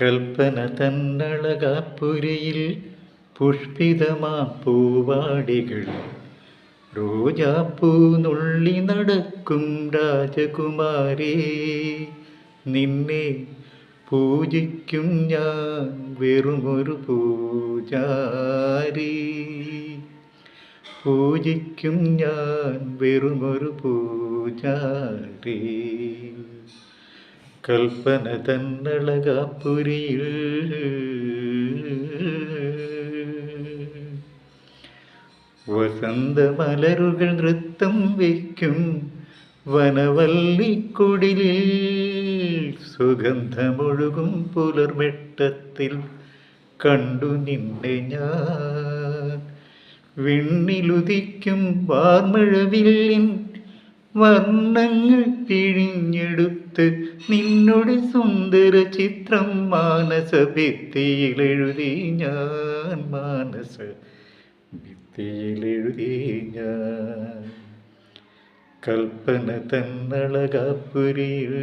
കൽപ്പന തന്നളകാപ്പുരയിൽ പുഷ്പിതമാ പൂവാടികൾ റോജാപ്പൂ നുള്ളി നടക്കും രാജകുമാരേ, നിന്നെ പൂജിക്കും ഞാൻ വെറുമൊരു പൂജാരി. പൂജിക്കും ഞാൻ വെറുമൊരു പൂജാരി. കൽപ്പന തന്നളകാപ്പുരിയിൽ വസന്തമലരുകൾ നൃത്തം വയ്ക്കും വനവല്ലിക്കുടിലിൽ, സുഗന്ധമൊഴുകും പുലർവെട്ടത്തിൽ കണ്ടു നിന്നെ ഞാൻ. വിണ്ണിലുദിക്കും വാർമഴവില്ലിൻ വർണ്ണങ്ങൾ പിഴിഞ്ഞെടുത്ത് നിന്നുടെ സുന്ദര ചിത്രം മാനസഭിത്തിയിലെഴുതി ഞാൻ. ഭിത്തിയിലെഴുതി ഞാൻ. കൽപ്പന തന്നളകാപ്പുരിയിൽ